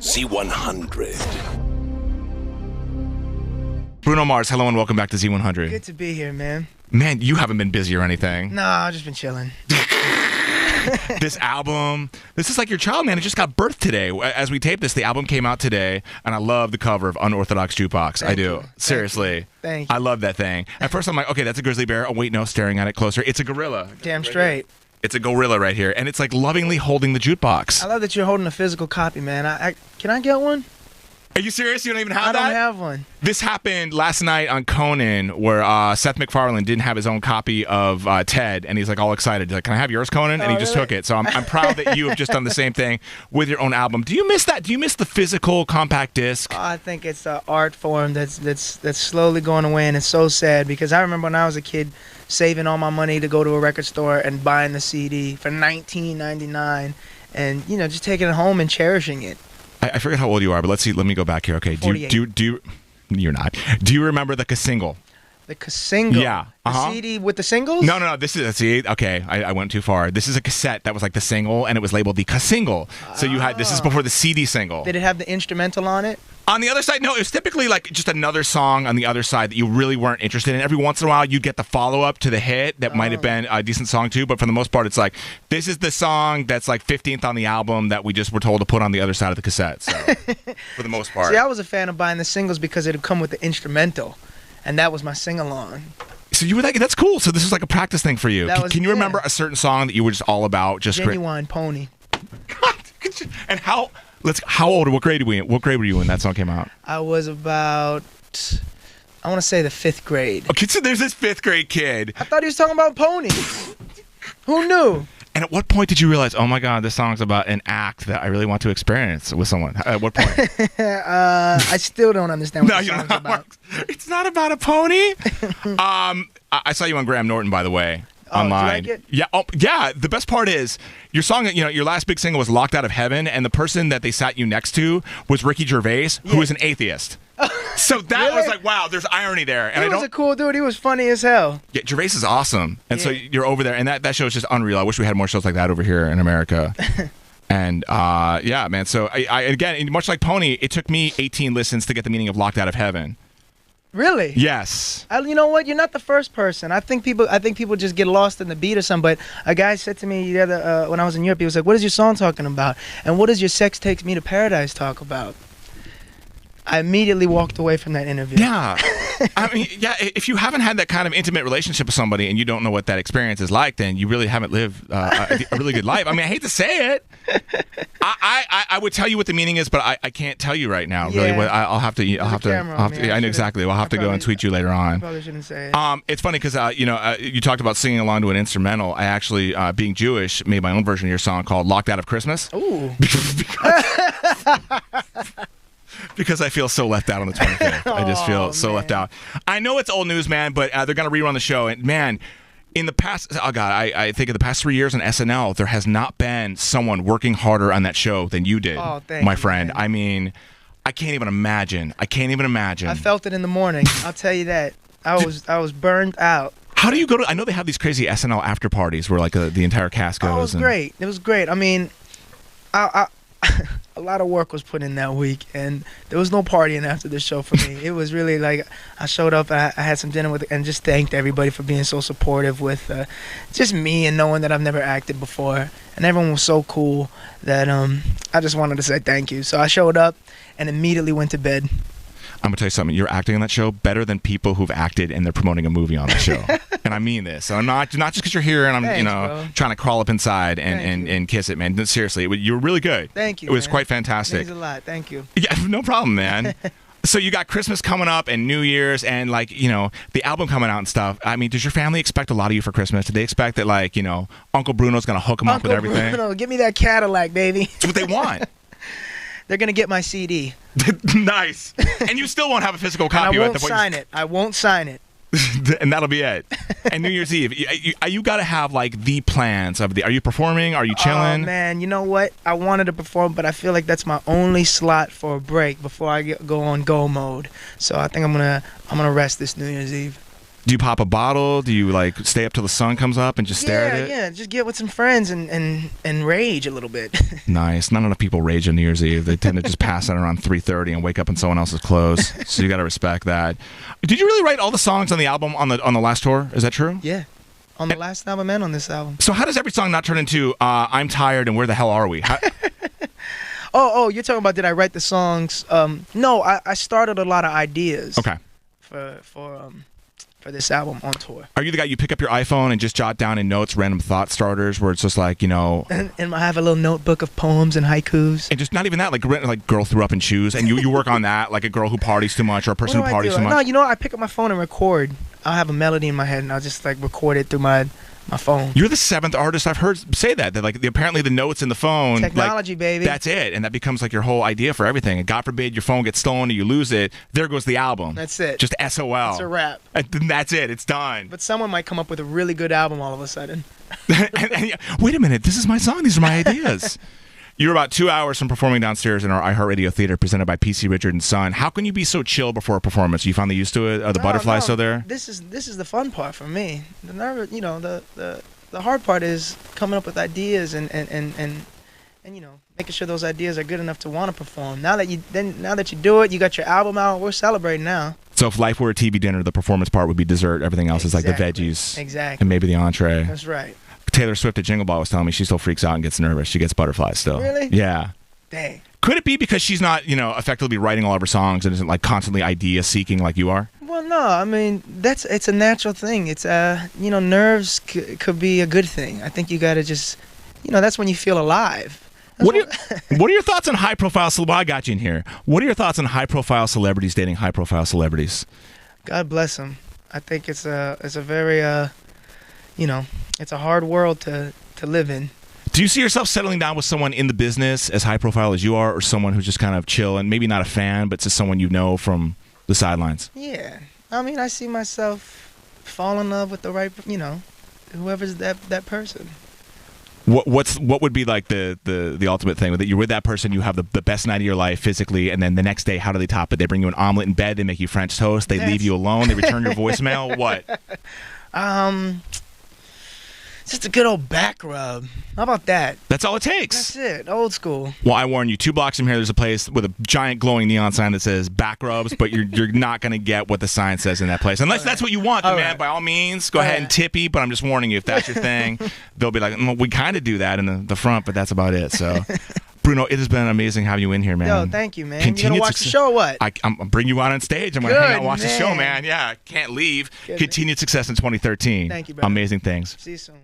Z100. Bruno Mars, hello and welcome back to Z100. Good to be here, man. Man, you haven't been busy or anything. Nah, I've just been chilling. This album, this is like your child, man. It just got birthed today. As we tape this, the album came out today, and I love the cover of Unorthodox Jukebox. I do. Seriously. Thank you. I love that thing. At first, I'm like, okay, that's a grizzly bear. Oh, wait, no, staring at it closer. It's a gorilla. Damn straight. It's a gorilla right here, and it's like lovingly holding the jukebox. I love that you're holding a physical copy, man. Can I get one? Are you serious? You don't even have I that? don't have one. This happened last night on Conan, where Seth MacFarlane didn't have his own copy of Ted, and he's like all excited. He's like, "Can I have yours, Conan?" And he just took it. So I'm proud that you have just done the same thing with your own album. Do you miss that? Do you miss the physical compact disc? I think it's an art form that's slowly going away, and it's so sad because I remember when I was a kid saving all my money to go to a record store and buying the CD for $19.99, and just taking it home and cherishing it. I forget how old you are, but let's see. Let me go back here. Okay, do you? You're not. Do you remember the Casingle? The Casingle? Yeah. The CD with the singles? No. This is okay. I went too far. This is a cassette that was like the single, and it was labeled the Casingle. So you had this is before the CD single. Did it have the instrumental on it? On the other side, no. It was typically like just another song on the other side that you really weren't interested in. Every once in a while, you'd get the follow-up to the hit that might have been a decent song too. But for the most part, it's like this is the song that's like 15th on the album that we just were told to put on the other side of the cassette. So for the most part, see, I was a fan of buying the singles because it'd come with the instrumental, and that was my sing-along. So you were like, that's cool. So this is like a practice thing for you. Can you remember a certain song that you were just all about? Just Genuine Pony. God, and how old or what grade were you when that song came out? I was about, I want to say the 5th grade. Okay, so there's this 5th grade kid. I thought he was talking about ponies. Who knew? And at what point did you realize, oh my God, this song's about an act that I really want to experience with someone? At what point? I still don't understand what the song's about. It's not about a pony. I saw you on Graham Norton, by the way. Online. Did you like it? Yeah. The best part is your song. Your last big single was "Locked Out of Heaven," and the person that they sat you next to was Ricky Gervais, who is an atheist. So that was like, wow. There's irony there. And he was a cool dude. He was funny as hell. Yeah, Gervais is awesome, and so you're over there, and that show is just unreal. I wish we had more shows like that over here in America. And yeah, man. So I again, much like Pony, it took me 18 listens to get the meaning of "Locked Out of Heaven." Really? Yes. You know what? You're not the first person. I think people just get lost in the beat or something. But a guy said to me the other when I was in Europe, he was like, "What is your song talking about? And what does your Sex Takes Me to Paradise talk about?" I immediately walked away from that interview. Yeah. I mean, yeah, if you haven't had that kind of intimate relationship with somebody and you don't know what that experience is like, then you really haven't lived a really good life. I mean, I hate to say it. I would tell you what the meaning is, but I can't tell you right now. Really, I'll have to. I know exactly. I'll have to go and tweet you later on. I probably shouldn't say it. It's funny because you talked about singing along to an instrumental. I actually, being Jewish, made my own version of your song called "Locked Out of Christmas." Ooh. Because I feel so left out on the 25th. I just feel so left out. I know it's old news, man, but they're going to rerun the show. And, man, in the past, oh, God, I think of the past 3 years on SNL, there has not been someone working harder on that show than you did, my friend. Man. I mean, I can't even imagine. I felt it in the morning. I'll tell you that. I was burned out. How do you go to, I know they have these crazy SNL after parties where, like, the entire cast goes. Oh, it was great. It was great. I mean, a lot of work was put in that week, and there was no partying after the show for me. It was really like I showed up, I had some dinner with, and just thanked everybody for being so supportive with just me and knowing that I've never acted before, and everyone was so cool that I just wanted to say thank you. So I showed up and immediately went to bed. I'm gonna tell you something. You're acting on that show better than people who've acted and they're promoting a movie on the show. And I mean this. So I'm not just because you're here and I'm bro. trying to crawl up inside and kiss it, man. No, seriously, you're really good. Thank you. It was quite fantastic. Thanks a lot. Thank you. Yeah, no problem, man. So you got Christmas coming up and New Year's and the album coming out and stuff. I mean, does your family expect a lot of you for Christmas? Do they expect that Uncle Bruno's gonna hook them up with everything? Bruno, give me that Cadillac, baby. That's what they want. They're gonna get my CD. Nice. And you still won't have a physical copy. I won't sign it. And that'll be it. And New Year's Eve, you got to have the plans of are you performing? Are you chilling? Oh man, you know what? I wanted to perform, but I feel like that's my only slot for a break before I go on go mode. So I think I'm gonna rest this New Year's Eve. Do you pop a bottle? Do you like stay up till the sun comes up and just stare at it? Yeah, just get with some friends and rage a little bit. Nice. Not enough people rage on New Year's Eve. They tend to just pass out around 3:30 and wake up in someone else's clothes. So you got to respect that. Did you really write all the songs on the album on the last tour? Is that true? Yeah, on the last album and on this album. So how does every song not turn into I'm tired and where the hell are we? Oh, you're talking about did I write the songs? No, I started a lot of ideas. Okay. For this album on tour. Are you the guy you pick up your iPhone and just jot down in notes random thought starters where it's just like, you know, and I have a little notebook of poems and haikus. And just not even that, like girl threw up in shoes, and you work on that, like a girl who parties too much or a person who parties too much. No, you know what? I pick up my phone and record. I'll have a melody in my head and I'll just like record it through my phone. You're the 7th artist I've heard say that like apparently the notes in the phone, technology, like, baby. That's it, and that becomes like your whole idea for everything. And God forbid your phone gets stolen or you lose it, there goes the album. That's it. Just SOL. It's a wrap. And that's it. It's done. But someone might come up with a really good album all of a sudden. and, wait a minute, this is my song. These are my ideas. You're about 2 hours from performing downstairs in our iHeartRadio Theater presented by PC Richard & Son. How can you be so chill before a performance? Are you finally used to it? Are the butterflies still there? This is the fun part for me. The nerve, you know, the hard part is coming up with ideas and you know, making sure those ideas are good enough to want to perform. Now that you do it, you got your album out. We're celebrating now. So if life were a TV dinner, the performance part would be dessert. Everything else is like the veggies, and maybe the entree. That's right. Taylor Swift at Jingle Ball was telling me she still freaks out and gets nervous. She gets butterflies still. Really? Yeah. Dang. Could it be because she's not, you know, effectively writing all of her songs and isn't like constantly idea seeking like you are? Well, no. I mean, it's a natural thing. It's you know, nerves could be a good thing. I think you got to just, you know, that's when you feel alive. What are your thoughts on high profile? Well, I got you in here. What are your thoughts on high profile celebrities dating high profile celebrities? God bless them. I think it's a very you know, it's a hard world to live in. Do you see yourself settling down with someone in the business as high profile as you are, or someone who's just kind of chill and maybe not a fan, but just someone you know from the sidelines? Yeah, I mean, I see myself fall in love with the right, you know, whoever's that person. What would be like the ultimate thing that you're with that person, you have the best night of your life physically, and then the next day, how do they top it? They bring you an omelet in bed, they make you French toast, they leave you alone, they return your voicemail. What? Just a good old back rub. How about that? That's all it takes. That's it. Old school. Well, I warn you, 2 blocks from here, there's a place with a giant glowing neon sign that says back rubs, but you're not going to get what the sign says in that place. Unless that's what you want, man. By all means, go ahead and tippy, but I'm just warning you, if that's your thing, they'll be like, well, we kind of do that in the front, but that's about it. So, Bruno, it has been amazing having you in here, man. Yo, thank you, man. You gonna watch the show or what? I'm bring you on stage. I'm going to hang out and watch the show, man. Yeah, can't leave. Continued success in 2013. Thank you, brother. Amazing things. See you soon.